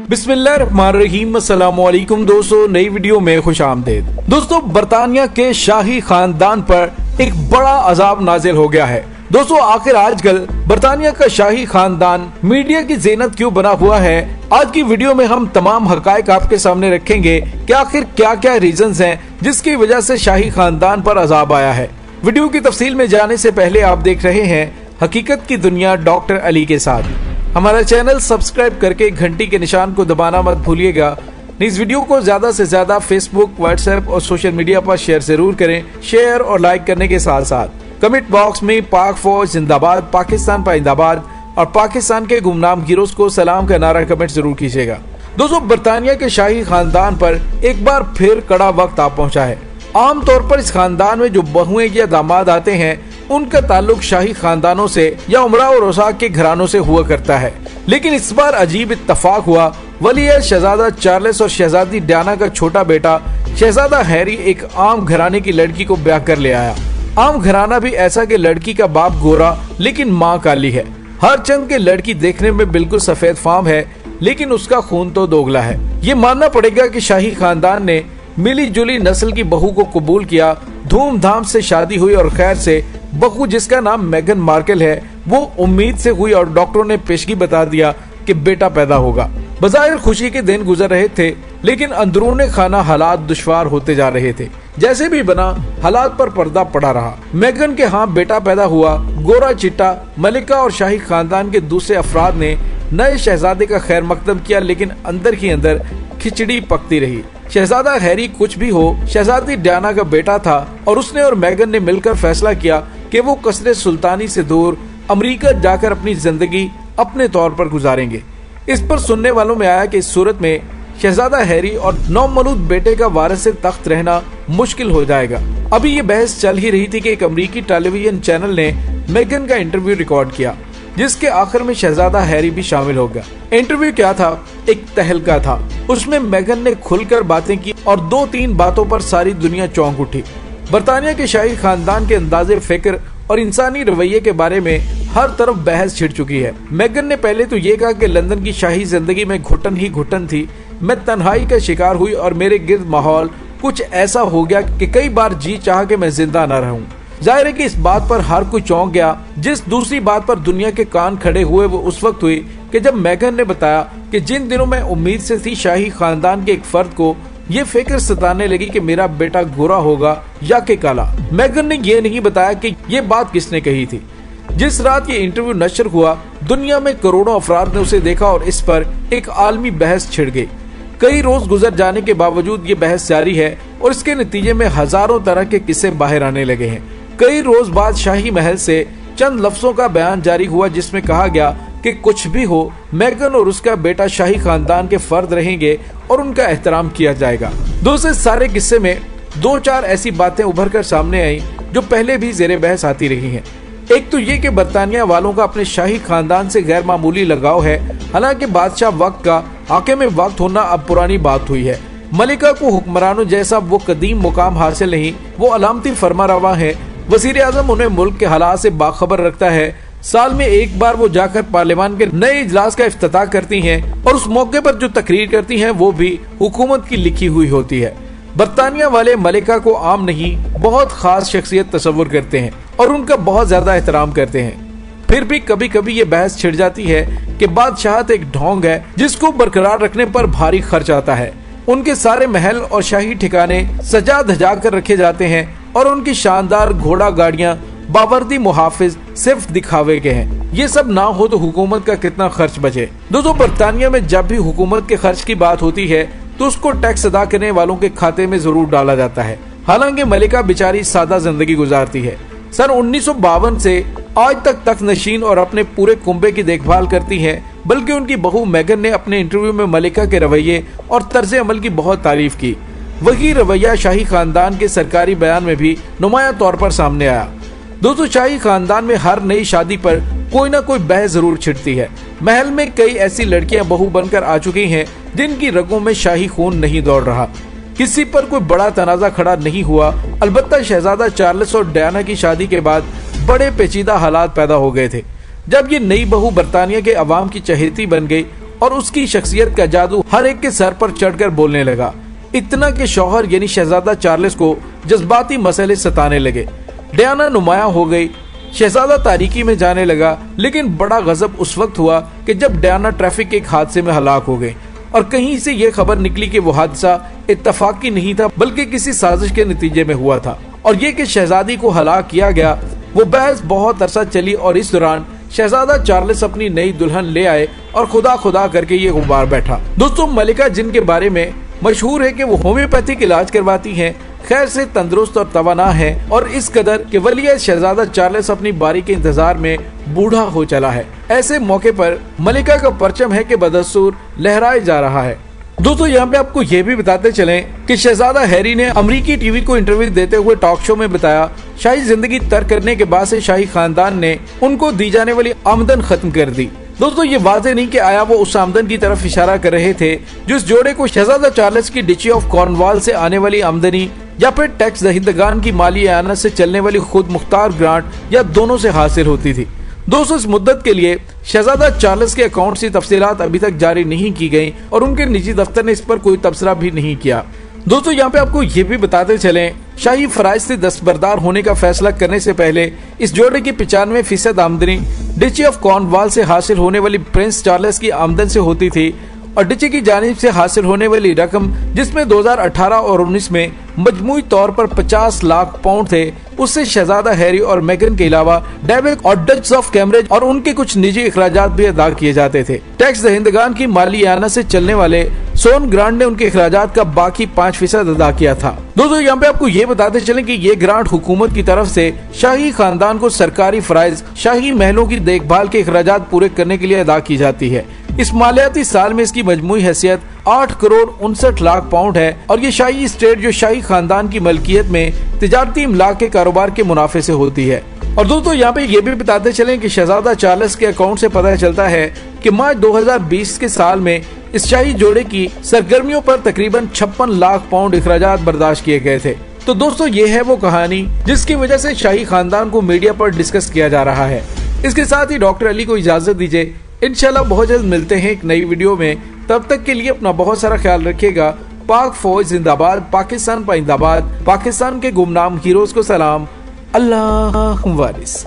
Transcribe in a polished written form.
बिस्मिल्लाहिर्रहमानिर्रहीम, अस्सलामुअलैकुम दोस्तों, नई वीडियो में खुशामदीद। दोस्तों, बरतानिया के शाही खानदान पर एक बड़ा अजाब नाजिल हो गया है। दोस्तों, आखिर आजकल बरतानिया का शाही खानदान मीडिया की ज़ीनत क्यों बना हुआ है? आज की वीडियो में हम तमाम हकायक आपके सामने रखेंगे कि आखिर क्या क्या रीजंस हैं जिसकी वजह से शाही खानदान पर अजाब आया है। वीडियो की तफसील में जाने से पहले आप देख रहे हैं हकीकत की दुनिया डॉक्टर अली के साथ। हमारा चैनल सब्सक्राइब करके घंटी के निशान को दबाना मत भूलिएगा। इस वीडियो को ज्यादा से ज्यादा फेसबुक, व्हाट्सएप और सोशल मीडिया पर शेयर जरूर करें। शेयर और लाइक करने के साथ साथ कमेंट बॉक्स में पाक फौज जिंदाबाद, पाकिस्तान पाइंदाबाद और पाकिस्तान के गुमनाम हीरोज को सलाम का नारा कमेंट जरूर कीजिएगा। दोस्तों, बरतानिया के शाही खानदान पर एक बार फिर कड़ा वक्त आ पहुंचा है। आमतौर पर इस खानदान में जो बहुएं या दामाद आते हैं उनका ताल्लुक शाही खानदानों से या उमरा और रोसाक के घरानों से हुआ करता है, लेकिन इस बार अजीब इत्तफाक हुआ। वली-ए शहजादा चार्ल्स और शहजादी डायना का छोटा बेटा शहजादा हैरी एक आम घराने की लड़की को ब्याह कर ले आया। आम घराना भी ऐसा कि लड़की का बाप गोरा लेकिन माँ काली है। हर चंद के लड़की देखने में बिल्कुल सफेद फाम है, लेकिन उसका खून तो दोगला है। ये मानना पड़ेगा कि शाही खानदान ने मिली जुली नस्ल की बहू को कबूल किया। धूमधाम से शादी हुई और खैर से बहू, जिसका नाम मेगन मार्कल है, वो उम्मीद से हुई और डॉक्टरों ने पेशगी बता दिया कि बेटा पैदा होगा। बज़ाहिर खुशी के दिन गुजर रहे थे, लेकिन अंदरूने खाना हालात दुश्वार होते जा रहे थे। जैसे भी बना, हालात पर पर्दा पड़ा रहा। मेगन के यहाँ बेटा पैदा हुआ। गोरा चिट्टा मलिका और शाही खानदान के दूसरे अफराद ने नए शहजादे का खैर मकदम किया, लेकिन अंदर ही अंदर खिचड़ी पकती रही। शहजादा हैरी कुछ भी हो शहजादी डायना का बेटा था और उसने और मेगन ने मिलकर फैसला किया कि वो कसरे सुल्तानी से दूर अमेरिका जाकर अपनी जिंदगी अपने तौर पर गुजारेंगे। इस पर सुनने वालों में आया कि इस सूरत में शहजादा हैरी और नौमौलूद बेटे का वारिस तख्त रहना मुश्किल हो जाएगा। अभी ये बहस चल ही रही थी कि एक अमेरिकी टेलीविजन चैनल ने मेगन का इंटरव्यू रिकॉर्ड किया, जिसके आखिर में शहजादा हैरी भी शामिल हो गया। इंटरव्यू क्या था? एक तहलका था। उसमें मेगन ने खुलकर बातें की और 2-3 बातों पर सारी दुनिया चौंक उठी। बरतानिया के शाही खानदान के अंदाजे फिक्र और इंसानी रवैये के बारे में हर तरफ बहस छिड़ चुकी है। मेगन ने पहले तो ये कहा कि लंदन की शाही जिंदगी में घुटन ही घुटन थी। मैं तन्हाई का शिकार हुई और मेरे गिर्द माहौल कुछ ऐसा हो गया कि कई बार जी चाहा कि मैं जिंदा न रहूं। जाहिर है कि इस बात पर हर कोई चौंक गया। जिस दूसरी बात पर दुनिया के कान खड़े हुए वो उस वक्त हुई कि जब मेगन ने बताया कि जिन दिनों में उम्मीद से थी शाही खानदान के एक फर्द को ये फिक्र सताने लगी कि मेरा बेटा गोरा होगा या कि काला। मेगन ने ये नहीं बताया कि ये बात किसने कही थी। जिस रात ये इंटरव्यू नशर हुआ, दुनिया में करोड़ों अफराद ने उसे देखा और इस पर एक आलमी बहस छिड़ गई। कई रोज गुजर जाने के बावजूद ये बहस जारी है और इसके नतीजे में हजारों तरह के किस्से बाहर आने लगे हैं। कई रोज बाद शाही महल से चंद लफ्जों का बयान जारी हुआ, जिसमें कहा गया कि कुछ भी हो, मेगन और उसका बेटा शाही खानदान के फर्द रहेंगे और उनका एहतराम किया जाएगा। दोस्तों, सारे किस्से में 2-4 ऐसी बातें उभर कर सामने आई जो पहले भी ज़ेरे बहस आती रही हैं। एक तो ये कि बरतानिया वालों का अपने शाही खानदान से गैर मामूली लगाव है। हालांकि बादशाह वक्त का हाकिम वक्त होना अब पुरानी बात हुई है। मलिका को हुक्मरानों जैसा वो कदीम मुकाम हासिल नहीं, वो अलामती फरमारवा है। वजीर आजम उन्हें मुल्क के हालात से बाखबर रखता है। साल में एक बार वो जाकर पार्लियामान के नए इजलास का इफ्तिताह करती हैं और उस मौके पर जो तकरीर करती हैं वो भी हुकूमत की लिखी हुई होती है। बरतानिया वाले मलिका को आम नहीं, बहुत खास शख्सियत तस्वुर करते हैं और उनका बहुत ज्यादा एहतराम करते हैं। फिर भी कभी कभी ये बहस छिड़ जाती है कि बादशाहत एक ढोंग है जिसको बरकरार रखने पर भारी खर्च आता है। उनके सारे महल और शाही ठिकाने सजा धजा कर रखे जाते हैं और उनकी शानदार घोड़ा गाड़ियां, बावर्दी मुहाफिज सिर्फ दिखावे के हैं। ये सब ना हो तो हुकूमत का कितना खर्च बचे। दोस्तों, बरतानिया में जब भी हुकूमत के खर्च की बात होती है तो उसको टैक्स अदा करने वालों के खाते में जरूर डाला जाता है। हालांकि मलिका बेचारी सादा जिंदगी गुजारती है। सन 1952 से आज तक तख्त नशीन और अपने पूरे कुंबे की देखभाल करती है। बल्कि उनकी बहू मेगन ने अपने इंटरव्यू में मलिका के रवैये और तर्ज अमल की बहुत तारीफ की। वही रवैया शाही खानदान के सरकारी बयान में भी नुमाया तौर पर सामने आया। दोस्तों, शाही खानदान में हर नई शादी पर कोई ना कोई बहस जरूर छिड़ती है। महल में कई ऐसी लड़कियां बहू बनकर आ चुकी हैं जिनकी रगों में शाही खून नहीं दौड़ रहा। किसी पर कोई बड़ा तनाजा खड़ा नहीं हुआ। अलबत्ता शहजादा चार्ल्स और डायना की शादी के बाद बड़े पेचीदा हालात पैदा हो गए थे। जब ये नई बहू बरतानिया के अवाम की चहेती बन गई और उसकी शख्सियत का जादू हर एक के सर पर चढ़कर बोलने लगा। इतना कि शौहर यानी शहजादा चार्ल्स को जज्बाती मसले सताने लगे। डायना नुमाया हो गई, शहजादा तारीकी में जाने लगा। लेकिन बड़ा गजब उस वक्त हुआ कि जब डायना ट्रैफिक के एक हादसे में हलाक हो गई और कहीं से ये खबर निकली कि वो हादसा इत्तफाकी नहीं था बल्कि किसी साजिश के नतीजे में हुआ था और ये कि शहजादी को हलाक किया गया। वो बहस बहुत अरसा चली और इस दौरान शहजादा चार्ल्स अपनी नई दुल्हन ले आए और खुदा खुदा करके ये गुबार बैठा। दोस्तों, मलिका जिनके बारे में मशहूर है कि वो होम्योपैथिक इलाज करवाती हैं, खैर से तंदुरुस्त और तवाना है और इस कदर कि वलिया शहजादा चार्ल्स अपनी बारी के इंतजार में बूढ़ा हो चला है। ऐसे मौके पर मलिका का परचम है कि बदस्तूर लहराया जा रहा है। दोस्तों, यहाँ पे आपको ये भी बताते चलें कि शहजादा हैरी ने अमेरिकी टीवी को इंटरव्यू देते हुए टॉक शो में बताया, शाही जिंदगी तर्क करने के बाद से शाही खानदान ने उनको दी जाने वाली आमदन खत्म कर दी। दोस्तों, ये वाज़ेह नहीं कि आया वो उस आमदन की तरफ इशारा कर रहे थे जो इस जोड़े को शहजादा चार्ल्स की डची ऑफ कॉर्नवाल से आने वाली आमदनी या फिर टैक्स दहिंदगान की माली आयानत से चलने वाली खुद मुख्तार ग्रांट या दोनों से हासिल होती थी। दोस्तों, इस मुद्दत के लिए शहजादा चार्ल्स के अकाउंट की तफसीलात अभी तक जारी नहीं की गई और उनके निजी दफ्तर ने इस पर कोई तबसरा भी नहीं किया। दोस्तों, यहाँ पे आपको ये भी बताते चलें, शाही फराइज से दस्तबरदार होने का फैसला करने से पहले इस जोड़े की 95% आमदनी डची ऑफ कॉर्नवाल से हासिल होने वाली प्रिंस चार्ल्स की आमदन से होती थी और डची की जानिब से हासिल होने वाली रकम जिसमें 2018 और 19 में मजमूई तौर पर 50 लाख पाउंड थे, उससे शहजादा हैरी और मेगन के अलावा डेविड और डच ऑफ कैम्ब्रिज और उनके कुछ निजी अखराजात भी अदा किए जाते थे। टैक्स दहिंदगान की माली आयानत से चलने वाले सोन ग्रांट ने उनके अखराजात का बाकी 5% अदा किया था। दोस्तों, यहाँ पे आपको ये बताते चलें कि ये ग्रांट हुकूमत की तरफ से शाही खानदान को सरकारी फराइज, शाही महलों की देखभाल के अखराजात पूरे करने के लिए अदा की जाती है। इस मालियाती साल में इसकी मजमूई हैसियत 8 करोड़ 59 लाख पाउंड है और ये शाही स्टेट जो शाही खानदान की मलकियत में तिजारती इमलाक के कारोबार के मुनाफे से होती है। और दोस्तों, यहाँ पे ये भी बताते चलें कि शहजादा चार्ल्स के अकाउंट से पता चलता है कि मार्च 2020 के साल में इस शाही जोड़े की सरगर्मियों पर तकरीबन 56 लाख पाउंड अखराजात बर्दाश्त किए गए थे। तो दोस्तों, ये है वो कहानी जिसकी वजह से शाही खानदान को मीडिया पर डिस्कस किया जा रहा है। इसके साथ ही डॉक्टर अली को इजाजत दीजिए, इंशाल्लाह बहुत जल्द मिलते हैं एक नई वीडियो में। तब तक के लिए अपना बहुत सारा ख्याल रखिएगा। पाक फौज जिंदाबाद, पाकिस्तान पाइंदाबाद, पाकिस्तान के गुमनाम हीरोज को सलाम, अल्लाह वारिस।